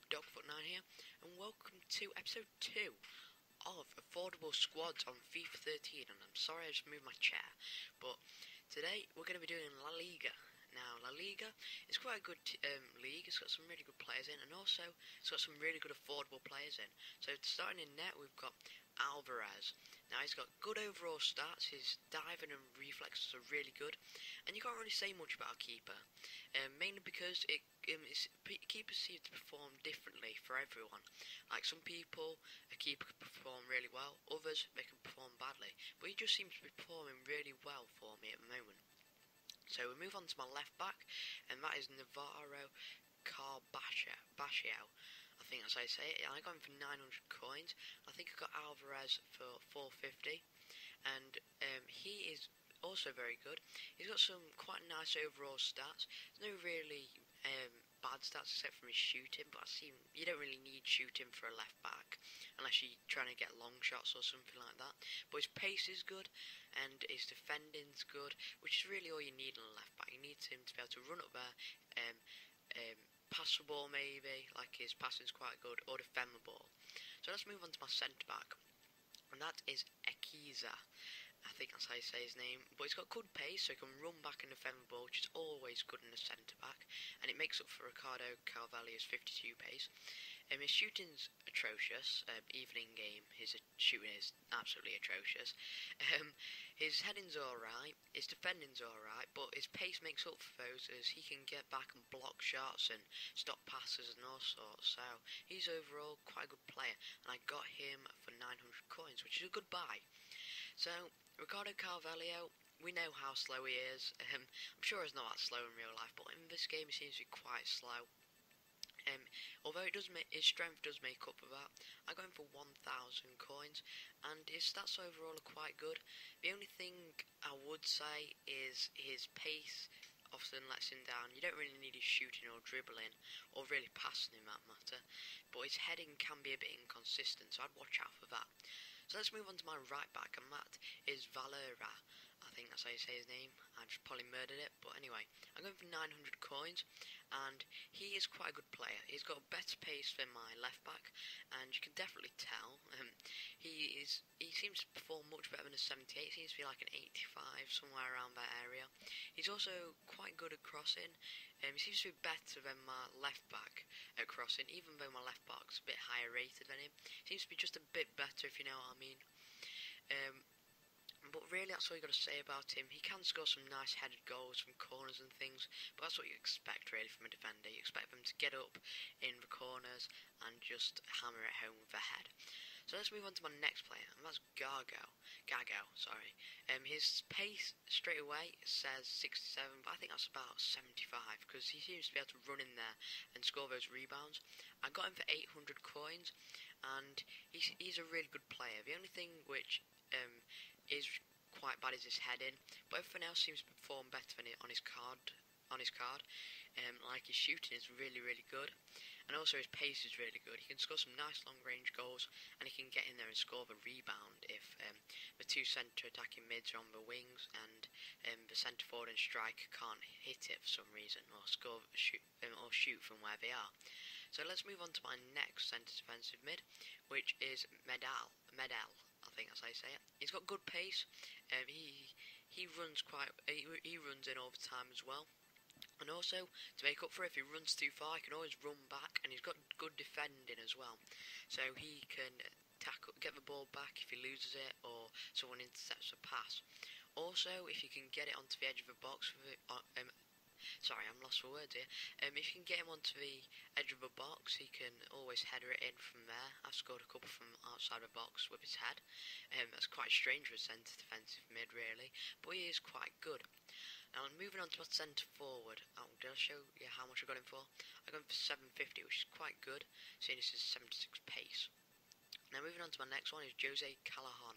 Dogfoot9 here, and welcome to episode 2 of Affordable Squads on FIFA 13. And I'm sorry I just moved my chair, but today we're going to be doing La Liga. Now, La Liga is quite a good league. It's got some really good players in, and also it's got some really good affordable players in. So starting in net, we've got Alvarez. Now, he's got good overall stats. His diving and reflexes are really good, and you can't really say much about a keeper, mainly because keepers seem to perform differently for everyone. Like some people, a keeper can perform really well, others they can perform badly, but he just seems to be performing really well for me at the moment. So we move on to my left back, and that is Navarro Carbascio. I think that's how you say it. I got him for 900 coins. I think I got Alvarez for 450, and he is also very good. He's got some quite nice overall stats. There's no really bad stats except from his shooting, but you don't really need shooting for a left back unless you're trying to get long shots or something like that. But his pace is good and his defending's good, which is really all you need in a left back. You need him to be able to run up there, pass the ball maybe, like his passing's quite good, or defend the ball. So let's move on to my centre back, and that is Ekiza. I think that's how you say his name, but he's got good pace, so he can run back and defend the ball, which is always good in a centre back, and it makes up for Ricardo Carvalho's 52 pace. His shooting's atrocious, even in game his shooting is absolutely atrocious. His heading's alright, his defending's alright, but his pace makes up for those as he can get back and block shots and stop passes and all sorts, so he's overall quite a good player, and I got him for 900 coins, which is a good buy. So, Ricardo Carvalho, we know how slow he is. I'm sure he's not that slow in real life, but in this game he seems to be quite slow. Although his strength does make up for that. I got him for 1,000 coins, and his stats overall are quite good. The only thing I would say is his pace often lets him down. You don't really need his shooting or dribbling, or really passing in that matter, but his heading can be a bit inconsistent, so I'd watch out for that. So let's move on to my right back, and that is Valera. I think that's how you say his name. I just probably murdered it, but anyway, I'm going for 900 coins, and he is quite a good player. He's got a better pace than my left back, and you can definitely tell. He seems to perform much better than a 78. Seems to be like an 85, somewhere around that area. He's also quite good at crossing. He seems to be better than my left back at crossing, even though my left back's a bit higher rated than him. Seems to be just a bit better, if you know what I mean. But really, that's all you got to say about him. He can score some nice headed goals from corners and things, but that's what you expect really from a defender. You expect them to get up in the corners and just hammer it home with their head. So let's move on to my next player, and that's Gago. Sorry. His pace straight away says 67, but I think that's about 75 because he seems to be able to run in there and score those rebounds. I got him for 800 coins, and he's a really good player. The only thing which is quite bad is his heading, but everything else seems to perform better than it on his card. Like his shooting is really, really good, and also his pace is really good. He can score some nice long-range goals, and he can get in there and score the rebound if the two centre attacking mids are on the wings, and the centre forward and striker can't hit it for some reason, or shoot from where they are. So let's move on to my next centre defensive mid, which is Medel. I think that's how you say it. He's got good pace. He runs in all the time as well. And also, to make up for it, if he runs too far, he can always run back, and he's got good defending as well. So he can get the ball back if he loses it, or someone intercepts a pass. Also, if you can get it onto the edge of the box with it, sorry, I'm lost for words here. If you can get him onto the edge of the box, he can always header it in from there. I've scored a couple from outside the box with his head. That's quite strange for a centre defensive mid, really, but he is quite good. Now, moving on to my centre forward. Oh, did I show you how much I got him for? I got him for 750, which is quite good, seeing this is 76 pace. Now, moving on to my next one is Jose Callahan,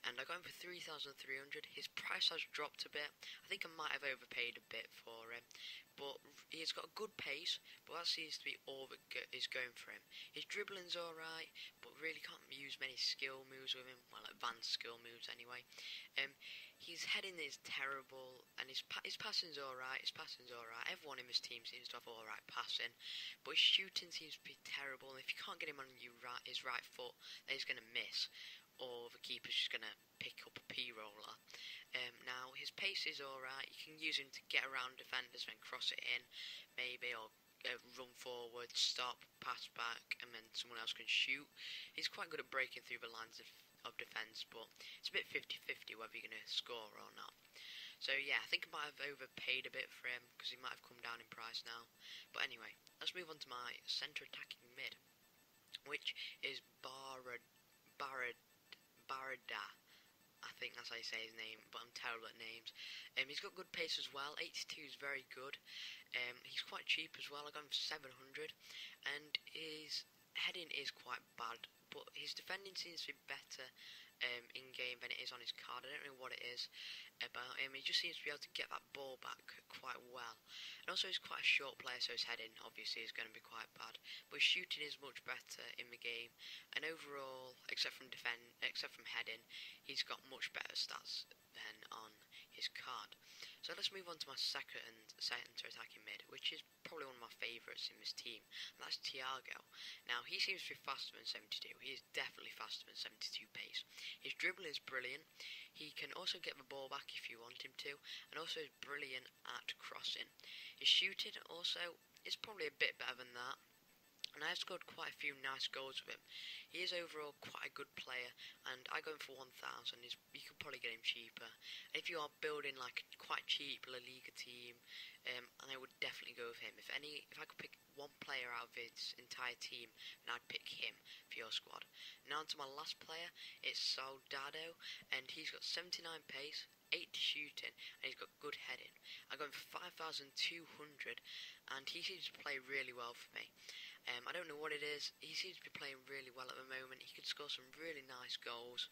and I got him for 3,300. His price has dropped a bit. I think I might have overpaid a bit for him, but he's got a good pace, but that seems to be all that is going for him. His dribbling's alright, but really can't use many skill moves with him, well, advanced skill moves anyway. His heading is terrible, and his passing's alright. Everyone in his team seems to have alright passing, but his shooting seems to be terrible. And if you can't get him on his right foot, then he's gonna miss, or the keeper's just gonna pick up a P-roller. Now his pace is alright. You can use him to get around defenders and cross it in, maybe, or run forward, stop, pass back, and then someone else can shoot. He's quite good at breaking through the lines of defence, but it's a bit 50-50 whether you're going to score or not. So yeah, I think I might have overpaid a bit for him, because he might have come down in price now. But anyway, let's move on to my centre attacking mid, which is Barada. I think that's how you say his name, but I'm terrible at names. He's got good pace as well. 82 is very good. He's quite cheap as well. I got him for 700, and his heading is quite bad, but his defending seems to be better in game than it is on his card. I don't know what it is about him. He just seems to be able to get that ball back quite well. And also he's quite a short player, so his heading obviously is going to be quite bad. But his shooting is much better in the game, and overall, except from heading, he's got much better stats than on his card. So let's move on to my second centre attacking mid, which is probably one of my favourites in this team, and that's Thiago. Now, he seems to be faster than 72. He is definitely faster than 72 pace. His dribble is brilliant. He can also get the ball back if you want him to, and also is brilliant at crossing. His shooting also is probably a bit better than that, and I've scored quite a few nice goals with him. He is overall quite a good player, and I go him for 1,000. You could probably get him cheaper. And if you are building like a quite cheap La Liga team, I would definitely go with him. If I could pick one player out of his entire team, then I'd pick him for your squad. Now on to my last player, it's Soldado, and he's got 79 pace, 80 shooting, and he's got good heading. I got him for 5,200, and he seems to play really well for me. I don't know what it is. He seems to be playing really well at the moment. He could score some really nice goals,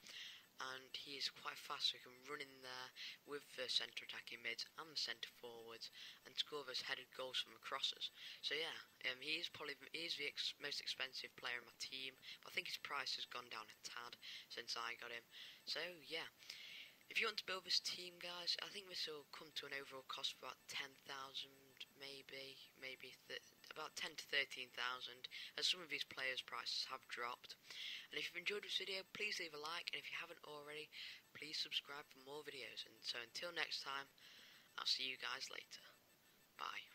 and he is quite fast, so he can run in there with the centre attacking mids and the centre forwards and score those headed goals from the crosses. So yeah, he is the most expensive player in my team, but I think his price has gone down a tad since I got him. So yeah, if you want to build this team, guys, I think this will come to an overall cost of about 10,000, maybe about 10 to 13,000, as some of these players' prices have dropped. And if you've enjoyed this video, please leave a like, and if you haven't already, please subscribe for more videos. And so until next time, I'll see you guys later. Bye.